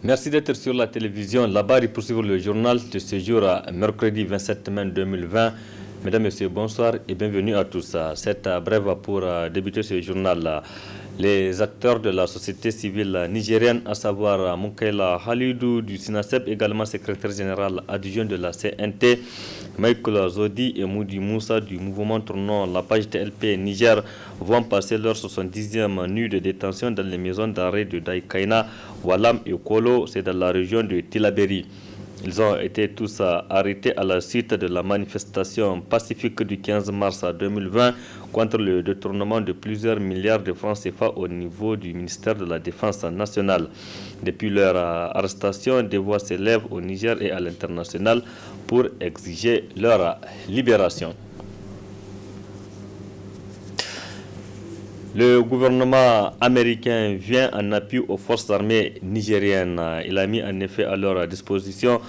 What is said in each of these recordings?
Merci d'être sur la télévision. Là-bas, poursuivre le journal de ce jour, mercredi 27 mai 2020. Mesdames, Messieurs, bonsoir et bienvenue à tous. Cette brève pour débuter ce journal. Les acteurs de la société civile nigérienne, à savoir Moukaila Halidou du SINASEP, également secrétaire général adjoint de la CNT, Michael Zodi et Moudi Moussa du mouvement tournant la page TLP Niger, vont passer leur 70e nuit de détention dans les maisons d'arrêt de Daïkaina, Walam et Kolo, c'est dans la région de Tilaberi. Ils ont été tous arrêtés à la suite de la manifestation pacifique du 15 mars 2020 contre le détournement de plusieurs milliards de francs CFA au niveau du ministère de la Défense nationale. Depuis leur arrestation, des voix s'élèvent au Niger et à l'international pour exiger leur libération. Le gouvernement américain vient en appui aux forces armées nigériennes. Il a mis en effet à leur disposition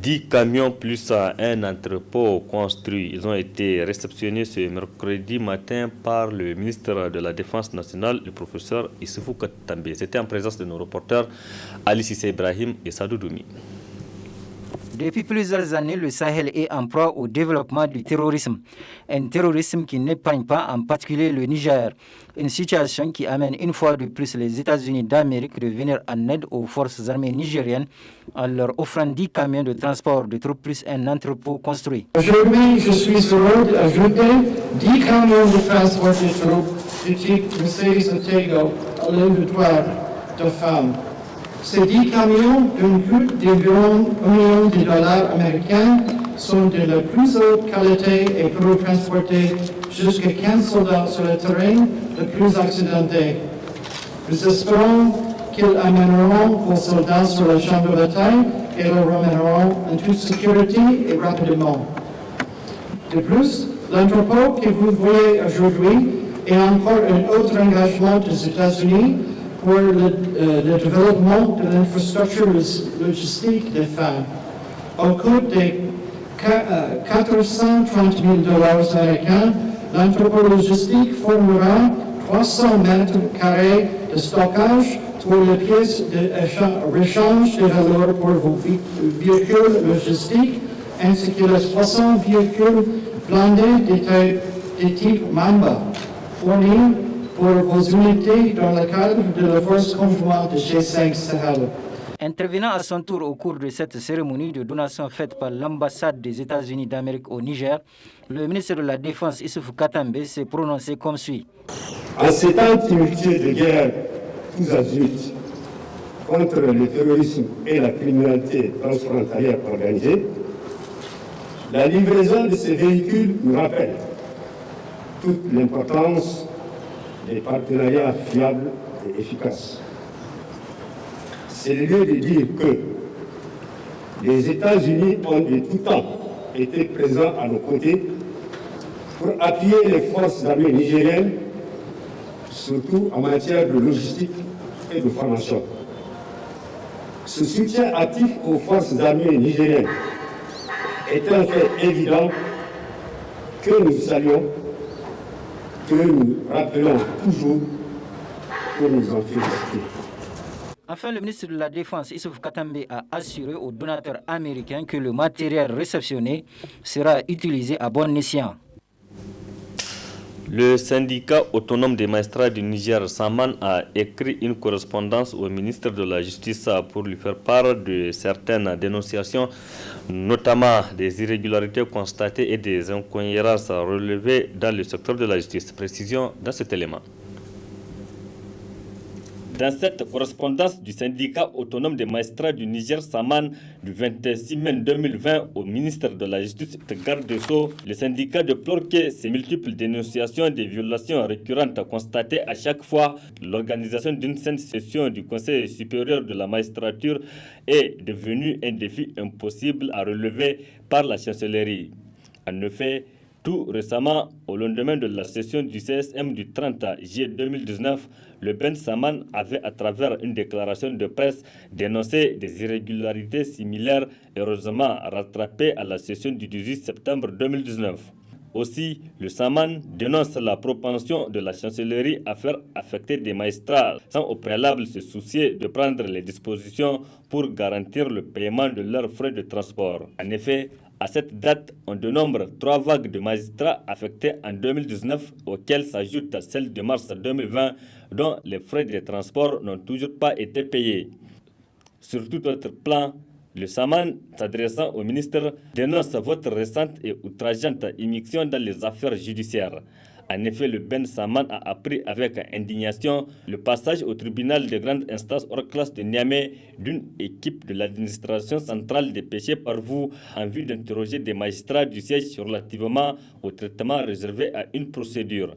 10 camions plus un entrepôt construit. Ils ont été réceptionnés ce mercredi matin par le ministre de la Défense nationale, le professeur Issoufou Katambe. C'était en présence de nos reporters Ali Sissé Ibrahim et Sadou Doumi. Depuis plusieurs années, le Sahel est en proie au développement du terrorisme. Un terrorisme qui n'épargne pas en particulier le Niger. Une situation qui amène une fois de plus les États-Unis d'Amérique de venir en aide aux forces armées nigériennes en leur offrant 10 camions de transport de troupes plus un entrepôt construit. Aujourd'hui, je suis heureux d'ajouter 10 camions de transport de troupes du type Mercedes Otego à l'aéroport de femmes. Ces 10 camions d'un coût d'environ $1 million américains sont de la plus haute qualité et pourront transporter jusqu'à 15 soldats sur le terrain le plus accidenté. Nous espérons qu'ils amèneront vos soldats sur le champ de bataille et le ramèneront en toute sécurité et rapidement. De plus, l'entrepôt que vous voyez aujourd'hui est encore un autre engagement des États-Unis pour le développement de l'infrastructure logistique des femmes. Au coût de $430 000 américains, l'entrepôt logistique formera 300 mètres carrés de stockage pour les pièces de rechange de valeur pour vos véhicules logistiques, ainsi que les 60 véhicules blindés de type Mamba, fournis pour vos unités dans le cadre de la force conjointe de G5 Sahel. Intervenant à son tour au cours de cette cérémonie de donation faite par l'ambassade des États-Unis d'Amérique au Niger, le ministre de la Défense Issoufou Katambe s'est prononcé comme suit. En ces temps tumultueux de guerre tous azimuts contre le terrorisme et la criminalité transfrontalière organisée, la livraison de ces véhicules nous rappelle toute l'importance des partenariats fiables et efficaces. C'est le lieu de dire que les États-Unis ont de tout temps été présents à nos côtés pour appuyer les forces armées nigériennes, surtout en matière de logistique et de formation. Ce soutien actif aux forces armées nigériennes est un fait évident que nous saluons, que nous rappelons toujours pour nous en féliciter. Enfin, le ministre de la Défense, Issoufou Katambe, a assuré aux donateurs américains que le matériel réceptionné sera utilisé à bon escient. Le syndicat autonome des magistrats du Niger, Saman, a écrit une correspondance au ministre de la Justice pour lui faire part de certaines dénonciations, notamment des irrégularités constatées et des incohérences relevées dans le secteur de la justice. Précision dans cet élément. Dans cette correspondance du syndicat autonome des magistrats du Niger, Saman, du 26 mai 2020 au ministre de la Justice et garde des Sceaux, le syndicat déplore que ces multiples dénonciations des violations récurrentes constatées à chaque fois l'organisation d'une saine session du Conseil supérieur de la magistrature est devenue un défi impossible à relever par la chancellerie. En effet, tout récemment, au lendemain de la session du CSM du 30 juillet 2019, le Ben Saman avait, à travers une déclaration de presse, dénoncé des irrégularités similaires, heureusement rattrapées à la session du 18 septembre 2019. Aussi, le Saman dénonce la propension de la chancellerie à faire affecter des magistrats sans au préalable se soucier de prendre les dispositions pour garantir le paiement de leurs frais de transport. En effet, à cette date, on dénombre 3 vagues de magistrats affectés en 2019, auxquelles s'ajoute celle de mars 2020, dont les frais de transport n'ont toujours pas été payés. Sur tout autre plan, le Saman, s'adressant au ministre, dénonce votre récente et outrageante immixtion dans les affaires judiciaires. En effet, le Ben Saman a appris avec indignation le passage au tribunal de grande instance hors classe de Niamey d'une équipe de l'administration centrale dépêchée par vous en vue d'interroger des magistrats du siège relativement au traitement réservé à une procédure.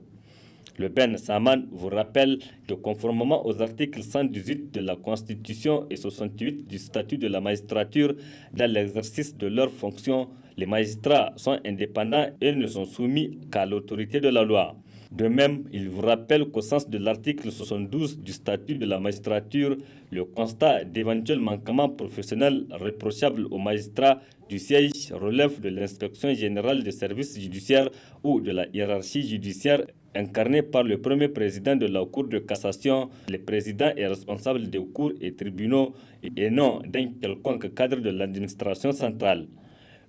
Le Ben Saman vous rappelle que conformément aux articles 118 de la Constitution et 68 du statut de la magistrature, dans l'exercice de leurs fonctions, les magistrats sont indépendants et ne sont soumis qu'à l'autorité de la loi. De même, il vous rappelle qu'au sens de l'article 72 du statut de la magistrature, le constat d'éventuels manquements professionnels reprochables aux magistrats du siège relève de l'inspection générale des services judiciaires ou de la hiérarchie judiciaire incarnée par le premier président de la Cour de cassation, le président et responsable des cours et tribunaux et non d'un quelconque cadre de l'administration centrale.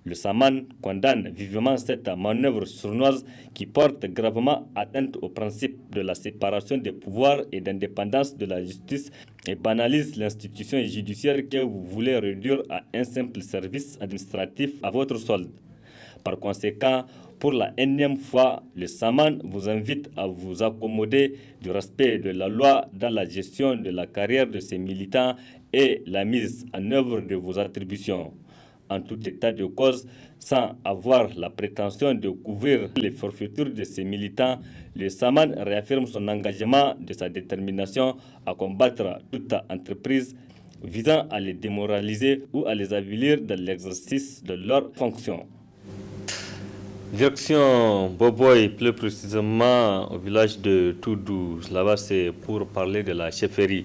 Le Saman condamne vivement cette manœuvre sournoise qui porte gravement atteinte au principe de la séparation des pouvoirs et d'indépendance de la justice et banalise l'institution judiciaire que vous voulez réduire à un simple service administratif à votre solde. Par conséquent, pour la énième fois, le Saman vous invite à vous accommoder du respect de la loi dans la gestion de la carrière de ses militants et la mise en œuvre de vos attributions. En tout état de cause, sans avoir la prétention de couvrir les forfaitures de ses militants, le Saman réaffirme son engagement de sa détermination à combattre toute entreprise visant à les démoraliser ou à les avilir dans l'exercice de leurs fonctions. Direction Boboy, plus précisément au village de Toudou. Là-bas, c'est pour parler de la chefferie.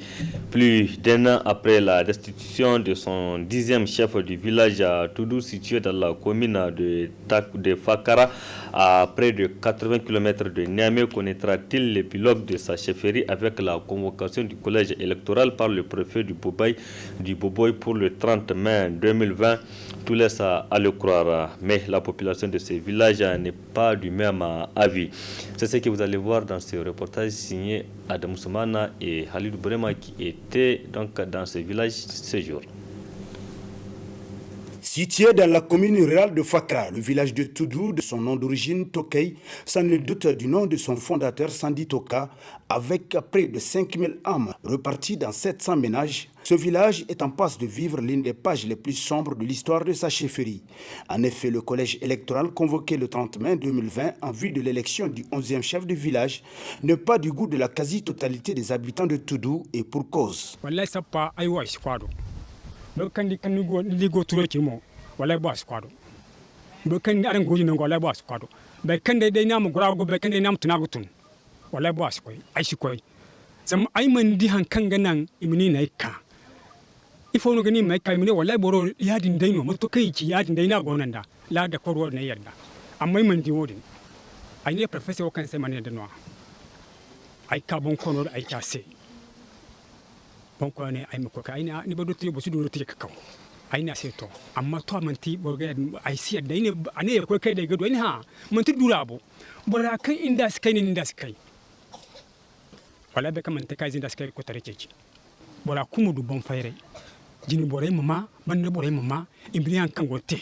Plus d'un an après la destitution de son 10e chef du village à Toudou, situé dans la commune de Fakara, à près de 80 km de Niamey, connaîtra-t-il l'épilogue de sa chefferie avec la convocation du collège électoral par le préfet du Boboy pour le 30 mai 2020? Tout laisse à le croire, mais la population de ces villages n'est pas du même avis. C'est ce que vous allez voir dans ce reportage signé Adam Soumana et Halidou Brema qui étaient donc dans ce village ce jour. Situé dans la commune rurale de Fakra, le village de Toudou, de son nom d'origine Tokei, sans nul doute du nom de son fondateur Sandi Toka, avec près de 5000 âmes reparties dans 700 ménages, ce village est en passe de vivre l'une des pages les plus sombres de l'histoire de sa chefferie. En effet, le collège électoral convoqué le 30 mai 2020 en vue de l'élection du 11e chef de village n'est pas du goût de la quasi-totalité des habitants de Toudou et pour cause. Kandi go ligo turo kimo wala ba squado be kandi aran goji nango wala ba squado be kandi dai namu gurago be kandi namu tunagutun wala ba squoi ai squoi zam ai man di han kanga nan imini na ikka ifo no gani mai kai mini wala boro yadin dai no muto kai ci yadin dai na gonanda la da korwo ne yadda amma man di wodin ai ne professor kan sai man da no ai ka bon kono ai ka sai bonko ne ay mako kay na ni bodo tiyo bosu do tiyo kakao ay na seto amma to manti borga ay si da ne ane ko kai da gado ni ha manti durabo bora kan inda skai ni inda skai wala be kan kai inda skai ko tare ceci bora kumu du bon fayre jini boray mama bande boray mama imbrian kan gote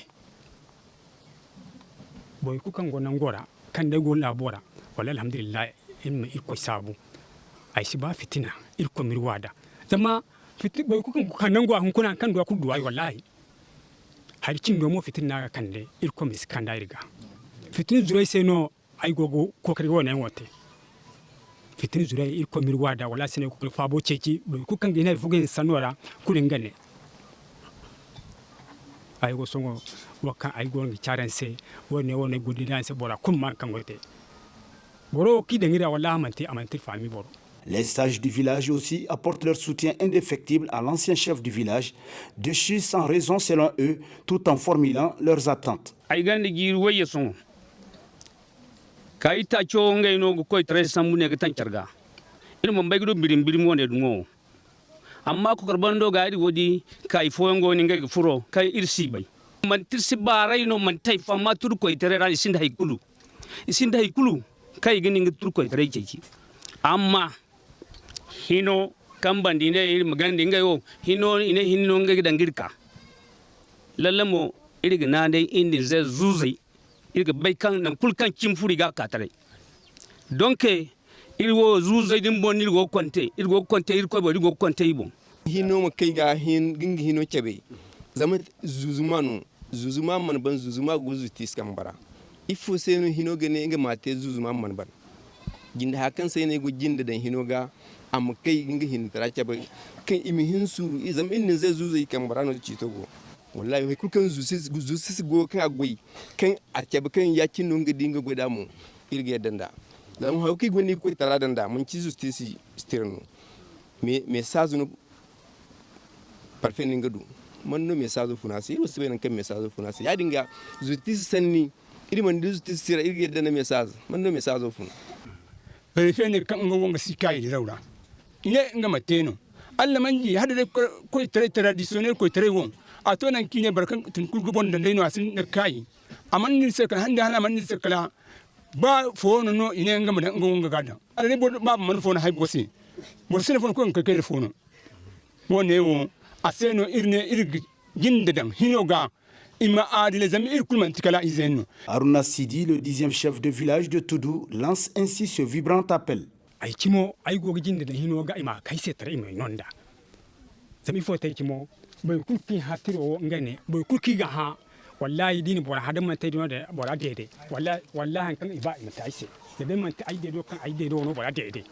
boy ku kan gonan gora kan da go labora wala alhamdulillah in ma iko sabu ay si ba fitina irko mirwada zama fitin bai kukan kanan gwa kuna kan duwa ku duwa wallahi har cin domo fitin na kan de irko mis kan da riga fitin zurai sai no ai gogo ko kare wannan wote fitin zurai irko mirwa da wala sene ku fa bo ceci bai kukan gina fugin sanora kulin gane ai go songo wakan ai go ngi charan sai wone gudi dan sai bora kun man kan wote boro ki dengira wala amanti fami boro. Les sages du village aussi apportent leur soutien indéfectible à l'ancien chef du village, déchu sans raison selon eux, tout en formulant leurs attentes. ka ita cho ngai no ko itre samune ga tancarga ilmo mbaygudo birim wonde dungo amma ko karbando ga iri wodi kai foyango ni ngai furo kai irsi bay man tirsi baray no man tay fama tur ko itere ran isinda haykulu kai gini ngi tur ko itere ceci amma hino kambandi ne iri magandi ngai o hino ngai dangirka lallamo iri gna dai indi ze zuzai iri bay kan nan kulkan kimfuri ga katare donc iri wo zuzai din bon iri go konte iri ko bari go konte ibon hino ma kai ga gingi hino kebe zama zuzuma man ban zuzuma guzu tiskan bara ifo sai no hino gane ga mate zuzuma man ban ginda hakan sai ne go ginda dan hino ga am kai gingi hin tara kebe kan imi hin suru izam innin zai zuzai kan bara no cito go wallahi kai kulkan zusis go kan agoi kan arkebe kan yakin no ngadi nga goda mu irge danda dan hawki goni ko tara danda mun ci justice stirno me sazu no parfait ni ngadu man no message funasi iro sibe nan kan message funasi ya dinga justice sanni iri man justice sira iri da na message man no message fun parfait ni kan ngo nga sikai di rawra ile nga mateno alla manji hada ko traditionnel ko tare won ato nan kine barkan tun ku bon da dai no asin da kai amman ni se kan handa hala man ni se kala ba fono no ine nga madan ngo nga gada alle ba man fono hay bosi mo sene fono ko kai fono mo ne wo aseno irne gindadan hinoga ima adile zami irkulman tikala izeno. Aruna Sidi, le 10e chef de village de Toudou, lance ainsi ce vibrant appel. Ay kimo ay go gindadan hinoga ima kaise tare ima nonda. Zami fo tay kimo boy kulki hatiro ngane boy kulki ga ha wallahi dini bora hadama tay do de bora dede wallahi kan iba ima taise de be man tay de do kan ay de do no bora dede.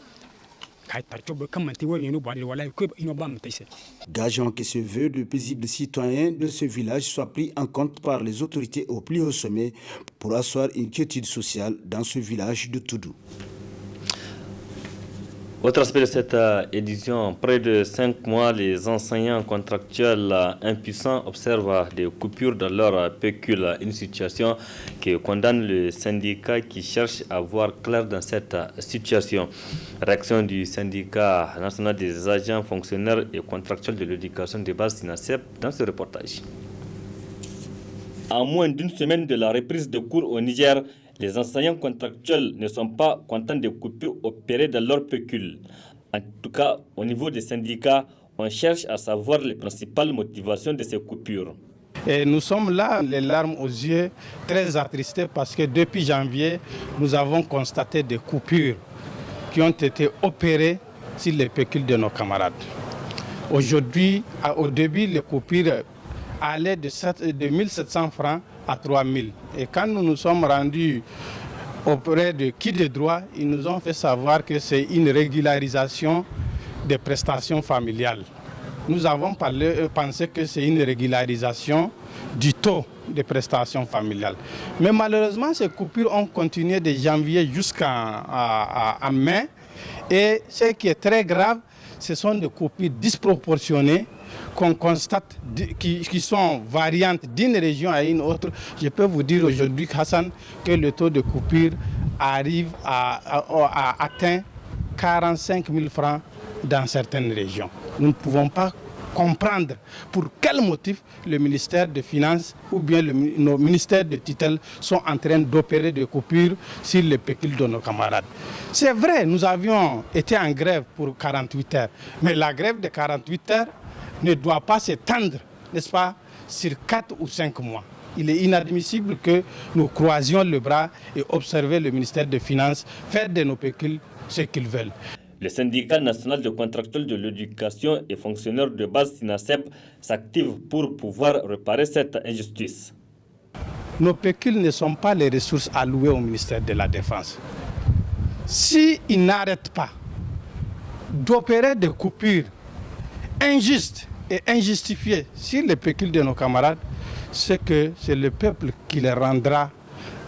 Gageons que ce vœu de paisibles citoyens de ce village soit pris en compte par les autorités au plus haut sommet pour asseoir une quiétude sociale dans ce village de Toudou. Autre aspect de cette édition, près de 5 mois, les enseignants contractuels impuissants observent des coupures dans leur pécule, une situation qui condamne le syndicat qui cherche à voir clair dans cette situation. Réaction du syndicat national des agents, fonctionnaires et contractuels de l'éducation de base SINASEP dans ce reportage. À moins d'une semaine de la reprise de cours au Niger, les enseignants contractuels ne sont pas contents des coupures opérées dans leur pécule. En tout cas, au niveau des syndicats, on cherche à savoir les principales motivations de ces coupures. Et nous sommes là, les larmes aux yeux, très attristés parce que depuis janvier, nous avons constaté des coupures qui ont été opérées sur les pécules de nos camarades. Aujourd'hui, au début, les coupures allaient de 1700 francs à 3000. Et quand nous nous sommes rendus auprès de qui de droit, ils nous ont fait savoir que c'est une régularisation des prestations familiales. Nous avons pensé que c'est une régularisation du taux des prestations familiales. Mais malheureusement, ces coupures ont continué de janvier jusqu'à mai. Et ce qui est très grave, ce sont des coupures disproportionnées qu'on constate, qui sont variantes d'une région à une autre. Je peux vous dire aujourd'hui, Hassan, que le taux de coupure arrive à atteindre 45 000 francs dans certaines régions. Nous ne pouvons pas comprendre pour quel motif le ministère des Finances ou bien nos ministères de tutelle sont en train d'opérer des coupures sur les pécules de nos camarades. C'est vrai, nous avions été en grève pour 48 heures, mais la grève de 48 heures ne doit pas s'étendre, n'est-ce pas, sur 4 ou 5 mois. Il est inadmissible que nous croisions le bras et observions le ministère des Finances faire de nos pécules ce qu'ils veulent. Le syndicat national de contractuels de l'éducation et fonctionnaires de base SINASEP s'active pour pouvoir réparer cette injustice. Nos pécules ne sont pas les ressources allouées au ministère de la Défense. S'ils n'arrêtent pas d'opérer des coupures injustes et injustifiées sur les pécules de nos camarades, c'est que c'est le peuple qui les rendra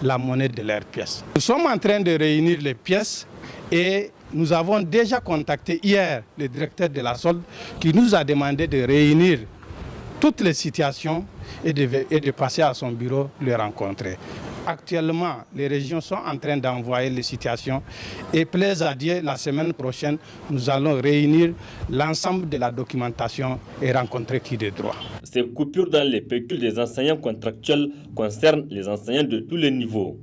la monnaie de leurs pièces. Nous sommes en train de réunir les pièces et nous avons déjà contacté hier le directeur de la solde qui nous a demandé de réunir toutes les situations et de passer à son bureau le rencontrer. Actuellement, les régions sont en train d'envoyer les situations et plaise à Dieu, la semaine prochaine, nous allons réunir l'ensemble de la documentation et rencontrer qui de droit. Ces coupures dans les pécules des enseignants contractuels concernent les enseignants de tous les niveaux.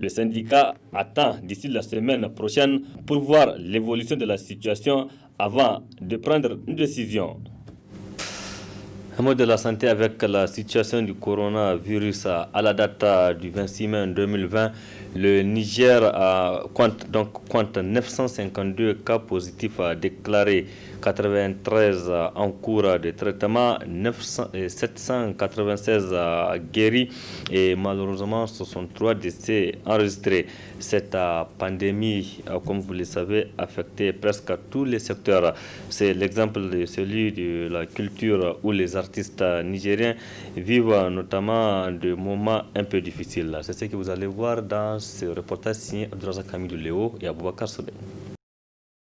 Le syndicat attend d'ici la semaine prochaine pour voir l'évolution de la situation avant de prendre une décision. Un mot de la santé avec la situation du coronavirus à la date du 26 mai 2020. Le Niger compte 952 cas positifs déclarés, 93 en cours de traitement, 796 guéris et malheureusement 63 décès enregistrés. Cette pandémie, comme vous le savez, affectait presque tous les secteurs. C'est l'exemple de celui de la culture où les artistes nigériens vivent notamment des moments un peu difficiles. C'est ce que vous allez voir dans ce reportage signé Abdourazak Hamidou Léo et Aboubakar Soudé.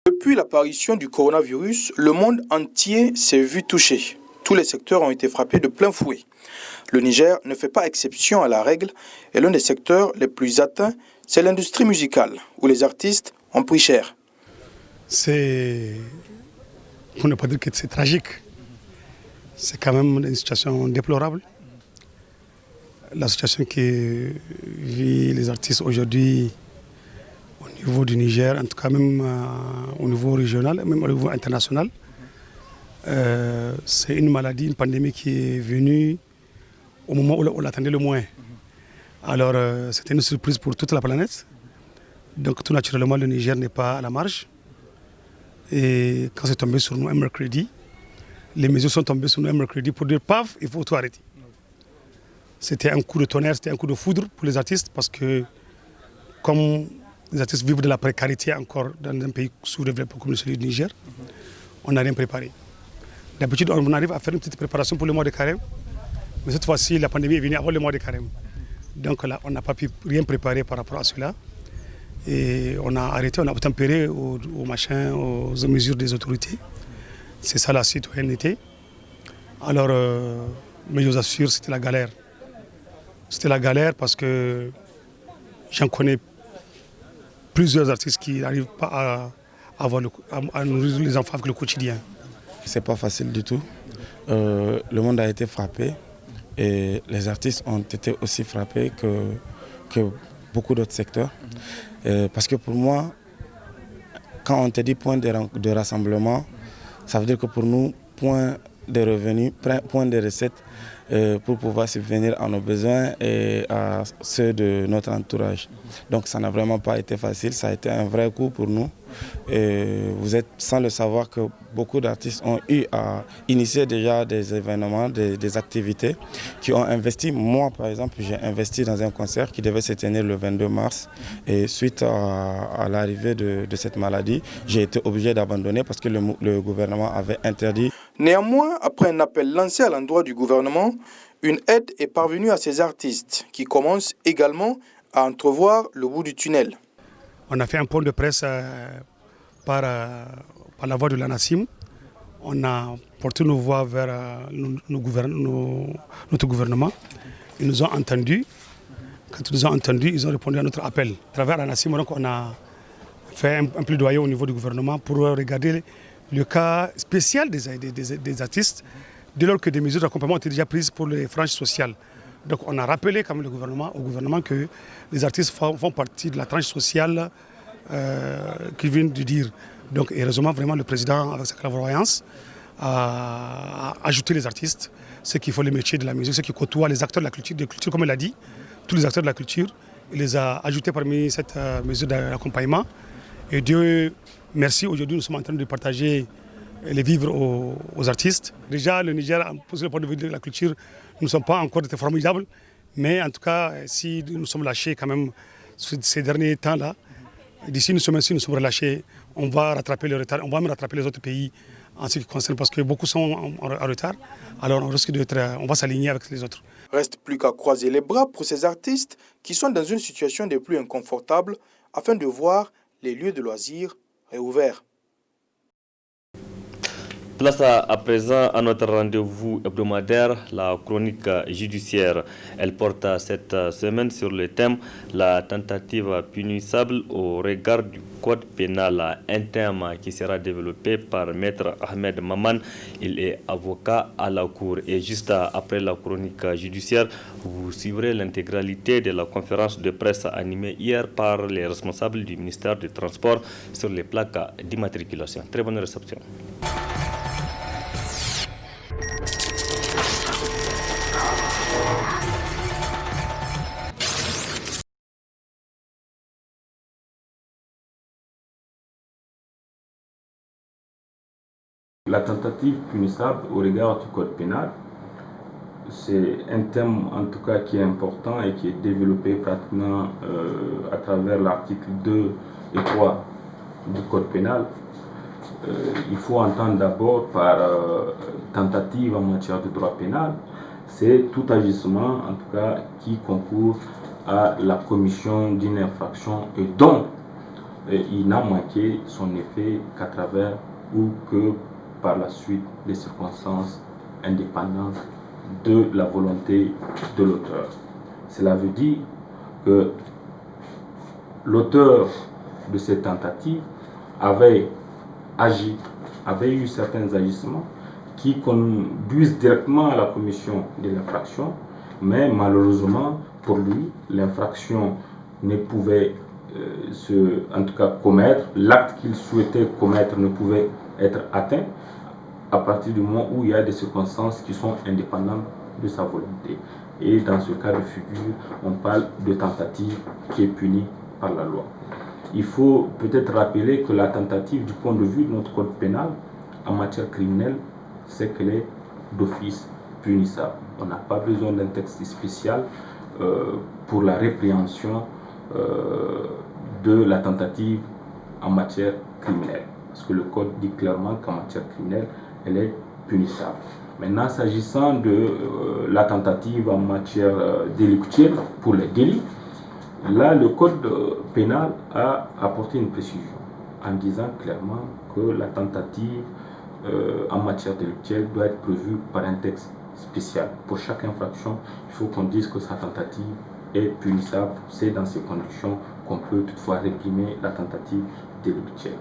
Depuis l'apparition du coronavirus, le monde entier s'est vu touché. Tous les secteurs ont été frappés de plein fouet. Le Niger ne fait pas exception à la règle et l'un des secteurs les plus atteints, c'est l'industrie musicale, où les artistes ont pris cher. C'est, pour ne pas dire que c'est tragique, c'est quand même une situation déplorable. La situation que vivent les artistes aujourd'hui au niveau du Niger, en tout cas même au niveau régional, même au niveau international, c'est une maladie, une pandémie qui est venue au moment où on l'attendait le moins. Alors c'était une surprise pour toute la planète. Donc tout naturellement le Niger n'est pas à la marge. Et quand c'est tombé sur nous un mercredi, les mesures sont tombées sur nous un mercredi pour dire paf, il faut tout arrêter. C'était un coup de tonnerre, c'était un coup de foudre pour les artistes parce que comme les artistes vivent de la précarité encore dans un pays sous-développé comme celui du Niger, on n'a rien préparé. D'habitude, on arrive à faire une petite préparation pour le mois de carême, mais cette fois-ci, la pandémie est venue avant le mois de carême. Donc là, on n'a pas pu rien préparer par rapport à cela. Et on a arrêté, on a tempéré aux mesures des autorités. C'est ça la citoyenneté. Alors, mais je vous assure, c'était la galère. C'était la galère parce que j'en connais plusieurs artistes qui n'arrivent pas à nourrir les enfants avec le quotidien. C'est pas facile du tout. Le monde a été frappé et les artistes ont été aussi frappés que beaucoup d'autres secteurs. Parce que pour moi, quand on te dit point de rassemblement, ça veut dire que pour nous, point de revenus, point de recettes pour pouvoir subvenir à nos besoins et à ceux de notre entourage. Donc ça n'a vraiment pas été facile, ça a été un vrai coup pour nous. Et vous êtes sans le savoir que beaucoup d'artistes ont eu à initier déjà des événements, des activités qui ont investi. Moi par exemple, j'ai investi dans un concert qui devait se tenir le 22 mars et suite à l'arrivée de cette maladie, j'ai été obligé d'abandonner parce que le gouvernement avait interdit. Néanmoins, après un appel lancé à l'endroit du gouvernement, une aide est parvenue à ces artistes qui commencent également à entrevoir le bout du tunnel. On a fait un point de presse par la voix de l'ANACIM. On a porté nos voix vers notre gouvernement. Ils nous ont entendus. Quand ils nous ont entendus, ils ont répondu à notre appel. À travers l'ANACIM, on a fait un plaidoyer au niveau du gouvernement pour regarder le cas spécial des artistes, dès lors que des mesures d'accompagnement ont été déjà prises pour les franges sociales. Donc on a rappelé quand même au gouvernement que les artistes font partie de la tranche sociale qu'il vient de dire. Donc heureusement, vraiment, le président, avec sa clairvoyance, a ajouté les artistes, ceux qui font le métier de la musique, ceux qui côtoient les acteurs de la culture, comme elle a dit, tous les acteurs de la culture, il les a ajoutés parmi cette mesure d'accompagnement. Et Dieu merci, aujourd'hui nous sommes en train de partager les vivres aux artistes. Déjà, le Niger, pour le point de vue de la culture, nous ne sommes pas encore très formidables, mais en tout cas, si nous sommes lâchés quand même ces derniers temps-là, d'ici une semaine, si nous sommes relâchés, on va rattraper le retard, on va même rattraper les autres pays en ce qui concerne, parce que beaucoup sont en retard, alors on risque on va s'aligner avec les autres. Reste plus qu'à croiser les bras pour ces artistes qui sont dans une situation des plus inconfortables afin de voir les lieux de loisirs réouverts. Place à présent à notre rendez-vous hebdomadaire, la chronique judiciaire. Elle porte cette semaine sur le thème la tentative punissable au regard du code pénal, un thème qui sera développé par Maître Ahmed Maman. Il est avocat à la cour. Et juste après la chronique judiciaire, vous suivrez l'intégralité de la conférence de presse animée hier par les responsables du ministère du Transport sur les plaques d'immatriculation. Très bonne réception. La tentative punissable au regard du code pénal, c'est un thème en tout cas qui est important et qui est développé pratiquement à travers l'article 2 et 3 du code pénal. Il faut entendre d'abord par tentative en matière de droit pénal, c'est tout agissement en tout cas qui concourt à la commission d'une infraction et dont il n'a manqué son effet qu'à travers ou que par la suite des circonstances indépendantes de la volonté de l'auteur. Cela veut dire que l'auteur de cette tentative avait agi, avait eu certains agissements qui conduisent directement à la commission de l'infraction, mais malheureusement pour lui, l'infraction ne pouvait en tout cas commettre, l'acte qu'il souhaitait commettre ne pouvait être atteint à partir du moment où il y a des circonstances qui sont indépendantes de sa volonté. Et dans ce cas de figure, on parle de tentative qui est punie par la loi. Il faut peut-être rappeler que la tentative du point de vue de notre code pénal en matière criminelle, c'est qu'elle est d'office punissable. On n'a pas besoin d'un texte spécial pour la répréhension de la tentative en matière criminelle. Parce que le code dit clairement qu'en matière criminelle, elle est punissable. Maintenant, s'agissant de la tentative en matière délictuelle pour les délits, là, le code pénal a apporté une précision en disant clairement que la tentative en matière délictuelle doit être prévue par un texte spécial. Pour chaque infraction, il faut qu'on dise que sa tentative est punissable. C'est dans ces conditions qu'on peut toutefois réprimer la tentative délictuelle.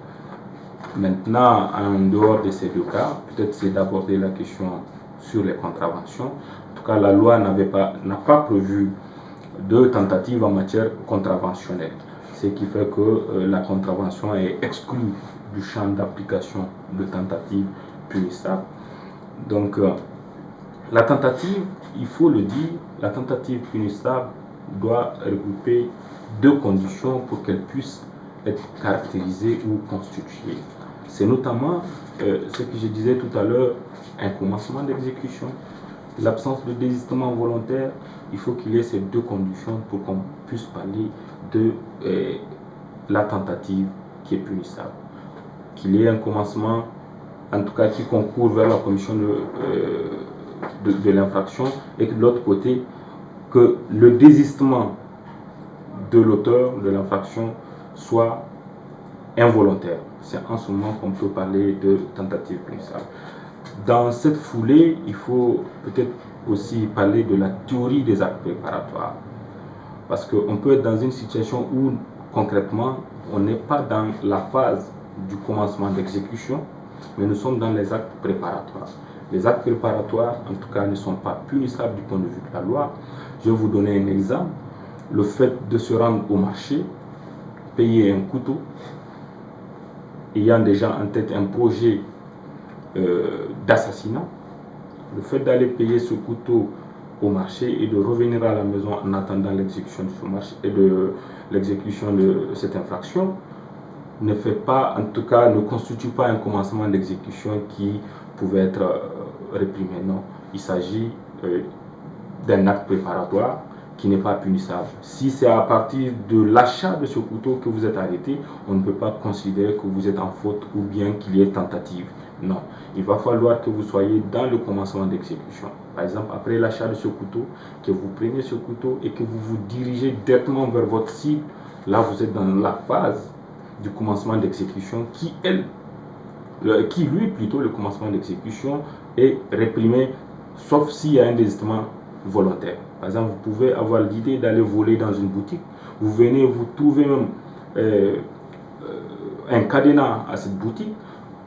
Maintenant, en dehors de ces deux cas, peut-être c'est d'aborder la question sur les contraventions. En tout cas, la loi n'a pas prévu de tentative en matière contraventionnelle, ce qui fait que la contravention est exclue du champ d'application de tentative punissable. Donc, la tentative, il faut le dire, la tentative punissable doit regrouper deux conditions pour qu'elle puisse être caractérisée ou constituée. C'est notamment ce que je disais tout à l'heure, un commencement d'exécution, l'absence de désistement volontaire. Il faut qu'il y ait ces deux conditions pour qu'on puisse parler de la tentative qui est punissable. Qu'il y ait un commencement, en tout cas qui concourt vers la commission de l'infraction, et que de l'autre côté, que le désistement de l'auteur de l'infraction soit involontaire. C'est en ce moment qu'on peut parler de tentative punissable. Dans cette foulée, il faut peut-être aussi parler de la théorie des actes préparatoires. Parce qu'on peut être dans une situation où, concrètement, on n'est pas dans la phase du commencement d'exécution, mais nous sommes dans les actes préparatoires. Les actes préparatoires, en tout cas, ne sont pas punissables du point de vue de la loi. Je vais vous donner un exemple. Le fait de se rendre au marché, payer un couteau, ayant déjà en tête un projet d'assassinat, le fait d'aller payer ce couteau au marché et de revenir à la maison en attendant l'exécution de ce marché et de l'exécution de cette infraction ne fait pas, en tout cas, ne constitue pas un commencement d'exécution qui pouvait être réprimé. Non, il s'agit d'un acte préparatoire qui n'est pas punissable. Si c'est à partir de l'achat de ce couteau que vous êtes arrêté, on ne peut pas considérer que vous êtes en faute ou bien qu'il y ait tentative. Non, il va falloir que vous soyez dans le commencement d'exécution. Par exemple, après l'achat de ce couteau, que vous preniez ce couteau et que vous vous dirigez directement vers votre cible. Là, vous êtes dans la phase du commencement d'exécution qui, elle, le commencement d'exécution est réprimé, sauf s'il y a un désistement volontaire. Par exemple, vous pouvez avoir l'idée d'aller voler dans une boutique, vous venez, vous trouvez même un cadenas à cette boutique,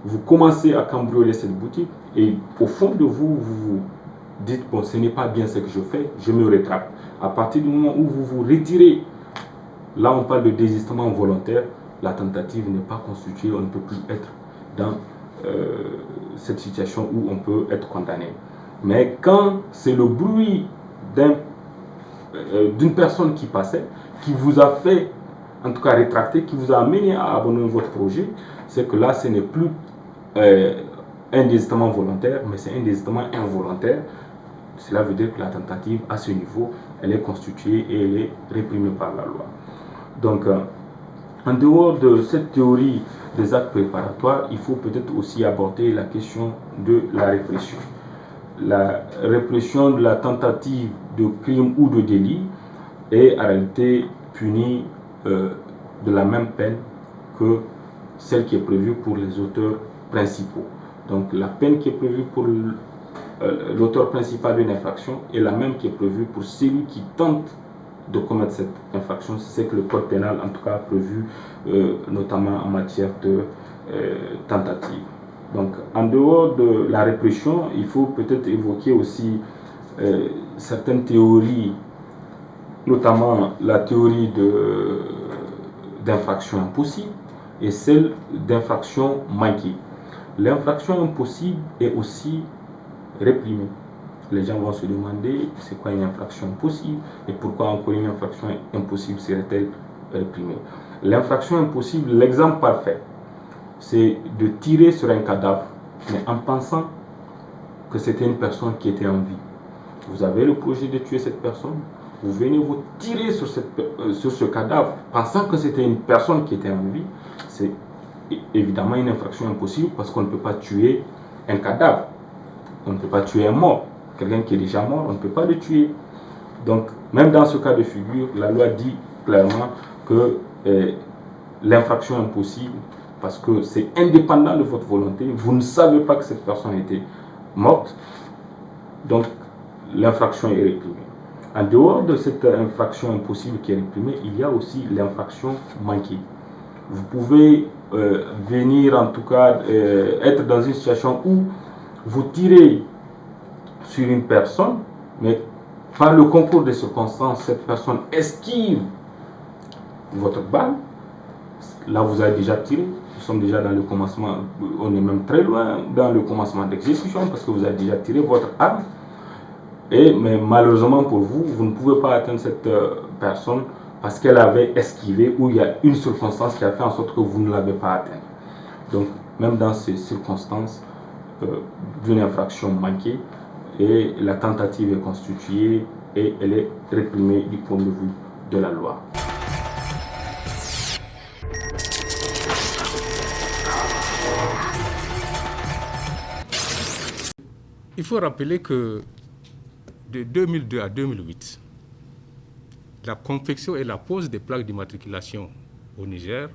vous commencez à cambrioler cette boutique et au fond de vous, vous dites, bon, ce n'est pas bien ce que je fais, je me rétracte. À partir du moment où vous vous retirez, là on parle de désistement volontaire, la tentative n'est pas constituée, on ne peut plus être dans cette situation où on peut être condamné. Mais quand c'est le bruit d'une personne qui passait, qui vous a fait, en tout cas rétracter, qui vous a amené à abandonner votre projet, c'est que là ce n'est plus un désistement volontaire, mais c'est un désistement involontaire. Cela veut dire que la tentative à ce niveau, elle est constituée et elle est réprimée par la loi. Donc, en dehors de cette théorie des actes préparatoires, il faut peut-être aussi aborder la question de la répression. La répression de la tentative de crime ou de délit est en réalité punie de la même peine que celle qui est prévue pour les auteurs principaux. Donc la peine qui est prévue pour l'auteur principal d'une infraction est la même qui est prévue pour celui qui tente de commettre cette infraction. C'est ce que le code pénal en tout cas a prévu, notamment en matière de tentative. Donc en dehors de la répression, il faut peut-être évoquer aussi certaines théories, notamment la théorie d'infraction impossible et celle d'infraction manquée. L'infraction impossible est aussi réprimée. Les gens vont se demander c'est quoi une infraction impossible et pourquoi encore une infraction impossible serait-elle réprimée. L'infraction impossible, l'exemple parfait, c'est de tirer sur un cadavre, mais en pensant que c'était une personne qui était en vie. Vous avez le projet de tuer cette personne, vous venez vous tirer sur ce cadavre, pensant que c'était une personne qui était en vie. C'est évidemment une infraction impossible parce qu'on ne peut pas tuer un cadavre, on ne peut pas tuer un mort. Quelqu'un qui est déjà mort, on ne peut pas le tuer. Donc, même dans ce cas de figure, la loi dit clairement que l'infraction impossible, parce que c'est indépendant de votre volonté, vous ne savez pas que cette personne était morte, donc l'infraction est réprimée. En dehors de cette infraction impossible qui est réprimée, il y a aussi l'infraction manquée. Vous pouvez venir, en tout cas, être dans une situation où vous tirez sur une personne, mais par le concours des circonstances, cette personne esquive votre balle. Là, vous avez déjà tiré. Nous sommes déjà dans le commencement, on est même très loin dans le commencement d'exécution parce que vous avez déjà tiré votre arme. Mais malheureusement pour vous, vous ne pouvez pas atteindre cette personne parce qu'elle avait esquivé ou il y a une circonstance qui a fait en sorte que vous ne l'avez pas atteint. Donc, même dans ces circonstances d'une infraction manquée, et la tentative est constituée et elle est réprimée du point de vue de la loi. Il faut rappeler que de 2002 à 2008, la confection et la pose des plaques d'immatriculation au Niger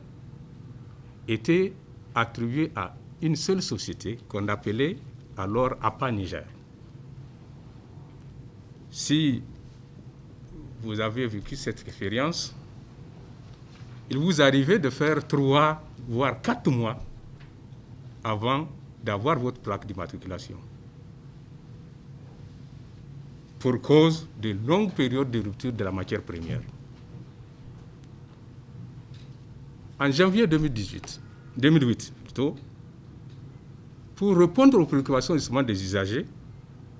étaient attribuées à une seule société qu'on appelait alors APA Niger. Si vous avez vécu cette expérience, il vous arrivait de faire 3 voire 4 mois avant d'avoir votre plaque d'immatriculation, pour cause de longues périodes de rupture de la matière première. En janvier 2008, pour répondre aux préoccupations justement des usagers,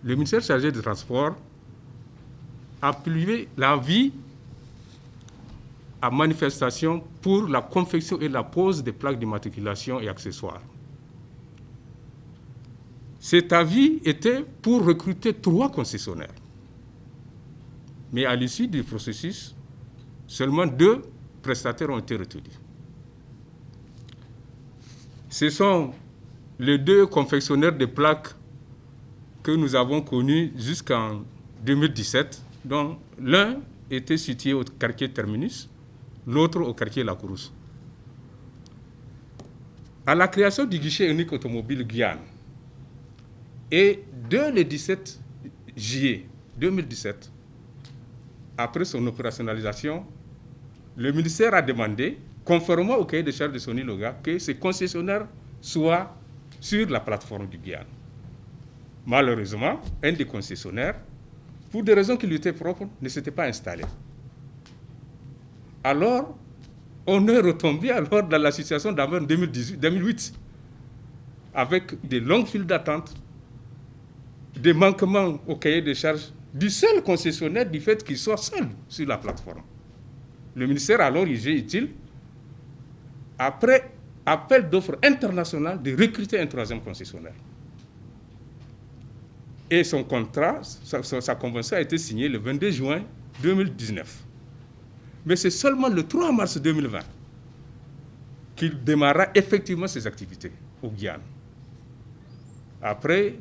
le ministère chargé des Transports a publié l'avis à manifestation pour la confection et la pose des plaques d'immatriculation et accessoires. Cet avis était pour recruter 3 concessionnaires. Mais à l'issue du processus, seulement 2 prestataires ont été retenus. Ce sont les 2 confectionneurs de plaques que nous avons connus jusqu'en 2017, dont l'un était situé au quartier Terminus, l'autre au quartier La Crouse. à la création du guichet unique automobile Guyane. Et dès le 17 juillet 2017, après son opérationnalisation, le ministère a demandé, conformément au cahier de charges de Sony Loga, que ces concessionnaires soient sur la plateforme du Guyane. Malheureusement, un des concessionnaires, pour des raisons qui lui étaient propres, ne s'était pas installé. Alors, on est retombé alors dans la situation d'avant 2008, avec des longues files d'attente, des manquements au cahier de charges du seul concessionnaire du fait qu'il soit seul sur la plateforme. Le ministère a alors jugé utile, après appel d'offres international, de recruter un troisième concessionnaire. Et son contrat, sa convention a été signée le 22 juin 2019. Mais c'est seulement le 3 mars 2020 qu'il démarra effectivement ses activités au Guyane. Après,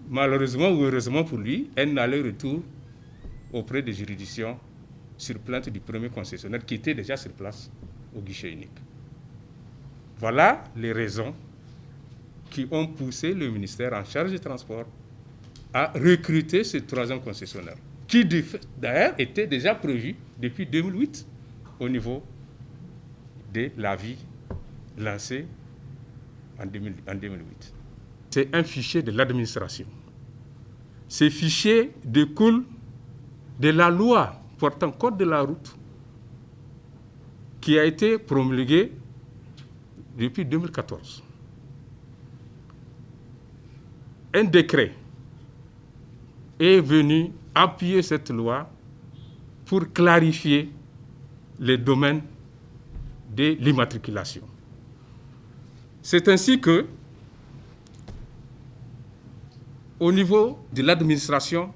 malheureusement ou heureusement pour lui, un aller-retour auprès des juridictions sur plainte du premier concessionnaire qui était déjà sur place au guichet unique. Voilà les raisons qui ont poussé le ministère en charge du transport à recruter ce troisième concessionnaire, qui d'ailleurs était déjà prévu depuis 2008 au niveau de l'avis lancé en 2008. C'est un fichier de l'administration. Ces fichiers découlent de la loi portant code de la route qui a été promulguée depuis 2014. Un décret est venu appuyer cette loi pour clarifier les domaines de l'immatriculation. C'est ainsi que, au niveau de l'administration,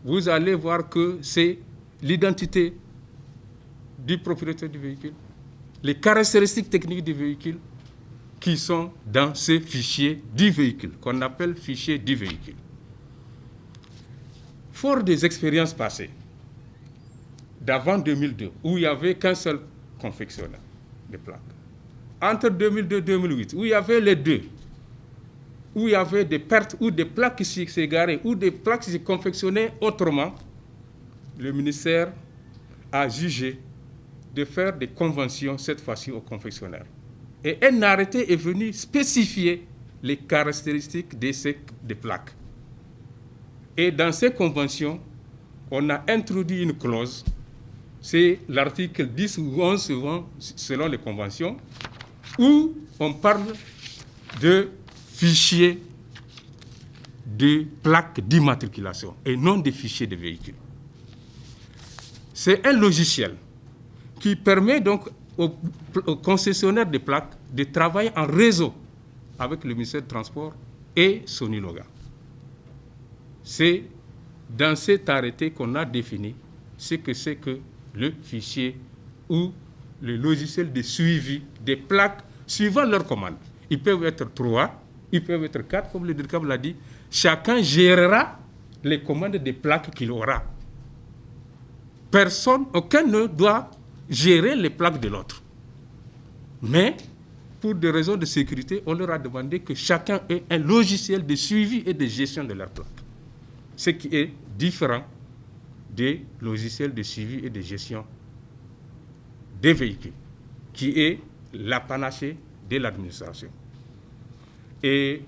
vous allez voir que c'est l'identité du propriétaire du véhicule, les caractéristiques techniques du véhicule qui sont dans ce fichier du véhicule, qu'on appelle fichier du véhicule. Fort des expériences passées, d'avant 2002, où il n'y avait qu'un seul confectionneur de plaques, entre 2002 et 2008, où il y avait les deux, où il y avait des pertes ou des plaques qui s'égaraient ou des plaques qui se confectionnaient autrement, le ministère a jugé de faire des conventions, cette fois-ci aux confectionnaires. Et un arrêté est venu spécifier les caractéristiques des plaques. Et dans ces conventions, on a introduit une clause, c'est l'article 10 ou 11 selon les conventions, où on parle de fichiers de plaques d'immatriculation et non des fichiers de véhicules. C'est un logiciel qui permet donc aux concessionnaires de plaques de travailler en réseau avec le ministère des Transports et Sony Loga. C'est dans cet arrêté qu'on a défini ce que c'est que le fichier ou le logiciel de suivi des plaques suivant leur commande. Ils peuvent être 3, ils peuvent être 4, comme le DIRCAM l'a dit. Chacun gérera les commandes des plaques qu'il aura. Aucun ne doit gérer les plaques de l'autre. Mais, pour des raisons de sécurité, on leur a demandé que chacun ait un logiciel de suivi et de gestion de leurs plaques. Ce qui est différent des logiciels de suivi et de gestion des véhicules, qui est l'apanacée de l'administration. Et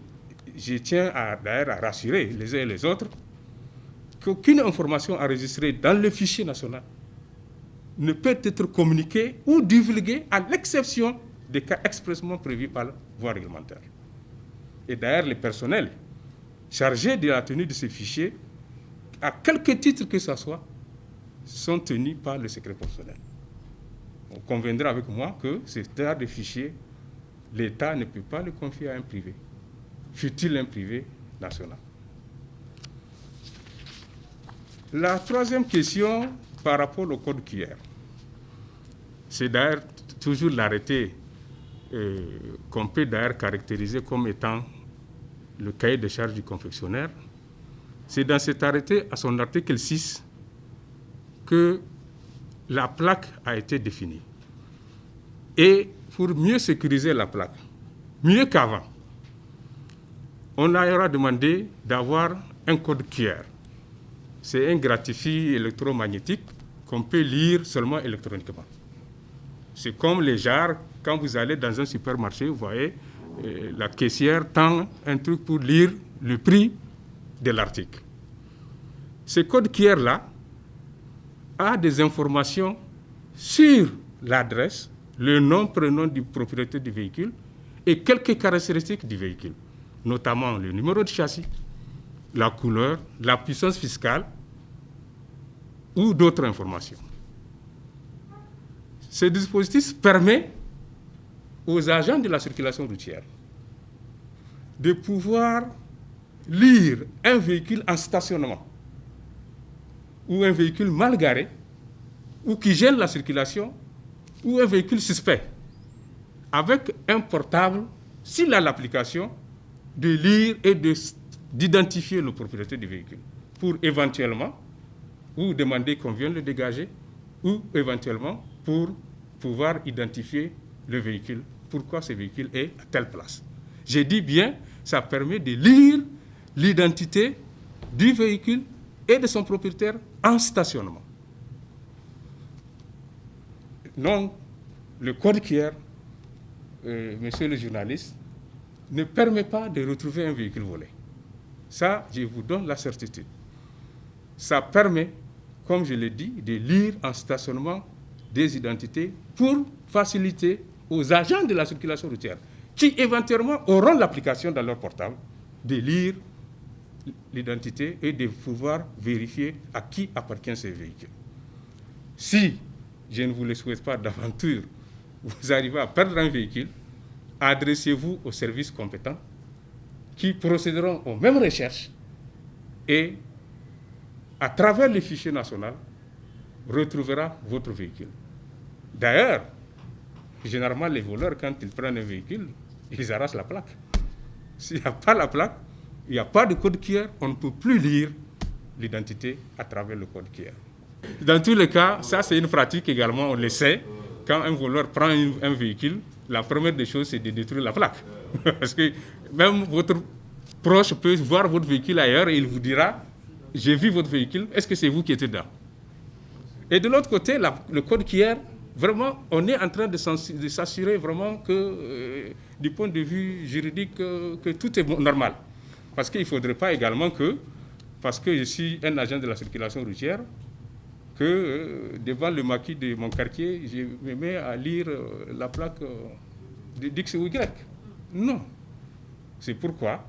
je tiens d'ailleurs à rassurer les uns et les autres qu'aucune information enregistrée dans le fichier national ne peut être communiquée ou divulguée à l'exception des cas expressément prévus par la voie réglementaire. Et d'ailleurs, les personnels chargés de la tenue de ces fichiers, à quelque titre que ce soit, sont tenus par le secret professionnel. On conviendra avec moi que ce genre de fichiers, l'État ne peut pas le confier à un privé, fût-il un privé national. La troisième question par rapport au code QR, c'est d'ailleurs toujours l'arrêté qu'on peut d'ailleurs caractériser comme étant le cahier de charges du confectionnaire. C'est dans cet arrêté, à son article 6, que la plaque a été définie. Et pour mieux sécuriser la plaque, mieux qu'avant, on aura demandé d'avoir un code QR. C'est un gratifié électromagnétique qu'on peut lire seulement électroniquement. C'est comme les jarres, quand vous allez dans un supermarché, vous voyez, la caissière tend un truc pour lire le prix de l'article. Ce code QR-là a des informations sur l'adresse, le nom, prénom du propriétaire du véhicule et quelques caractéristiques du véhicule, notamment le numéro de châssis, la couleur, la puissance fiscale ou d'autres informations. Ce dispositif permet aux agents de la circulation routière de pouvoir lire un véhicule en stationnement ou un véhicule mal garé ou qui gêne la circulation ou un véhicule suspect avec un portable, s'il a l'application, de lire et d'identifier le propriétaire du véhicule pour éventuellement ou demander qu'on vienne le dégager ou éventuellement pour pouvoir identifier le véhicule, pourquoi ce véhicule est à telle place. J'ai dit bien, ça permet de lire l'identité du véhicule et de son propriétaire en stationnement. Non, le code QR, monsieur le journaliste, ne permet pas de retrouver un véhicule volé. Ça, je vous donne la certitude. Ça permet, comme je l'ai dit, de lire en stationnement des identités pour faciliter aux agents de la circulation routière qui éventuellement auront l'application dans leur portable de lire l'identité et de pouvoir vérifier à qui appartient ce véhicule. Si, je ne vous le souhaite pas d'aventure, vous arrivez à perdre un véhicule, adressez-vous aux services compétents qui procéderont aux mêmes recherches et, à travers le fichier national, retrouvera votre véhicule. D'ailleurs, généralement, les voleurs, quand ils prennent un véhicule, ils arrachent la plaque. S'il n'y a pas la plaque, il n'y a pas de code QR, on ne peut plus lire l'identité à travers le code QR. Dans tous les cas, ça c'est une pratique également, on le sait. Quand un voleur prend un véhicule, la première des choses, c'est de détruire la plaque. Parce que même votre proche peut voir votre véhicule ailleurs et il vous dira, j'ai vu votre véhicule, est-ce que c'est vous qui êtes dedans? Et de l'autre côté, le code QR, vraiment, on est en train de s'assurer vraiment que, du point de vue juridique, que tout est normal. Parce qu'il ne faudrait pas également que, parce que je suis un agent de la circulation routière, que devant le maquis de mon quartier, je me mets à lire la plaque d'X ou Y. Non. C'est pourquoi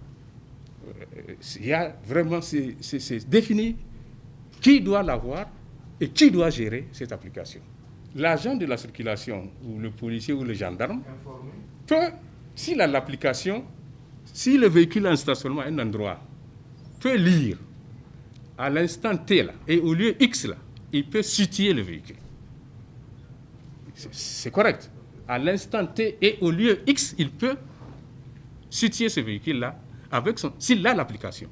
il y a vraiment, c'est défini qui doit l'avoir et qui doit gérer cette application. L'agent de la circulation, ou le policier ou le gendarme, peut, s'il a l'application, si le véhicule est en stationnement à un endroit, peut lire à l'instant T là, et au lieu X là, il peut situer le véhicule. C'est correct. À l'instant T et au lieu X, il peut situer ce véhicule-là avec s'il a l'application.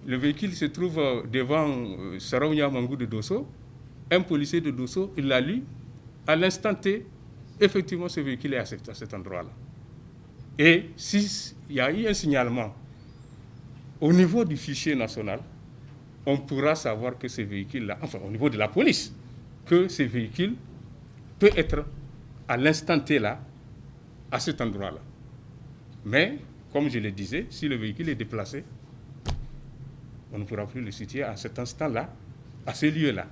Le véhicule se trouve devant Saraounia Mangou de Dosso. Un policier de Dosso, il l'a lu. À l'instant T, effectivement, ce véhicule est à cet endroit-là. Et s'il y a eu un signalement au niveau du fichier national, on pourra savoir que ce véhicule-là, enfin au niveau de la police, que ce véhicule peut être à l'instant T là, à cet endroit-là. Mais, comme je le disais, si le véhicule est déplacé, on ne pourra plus le situer à cet instant-là, à ce lieu-là.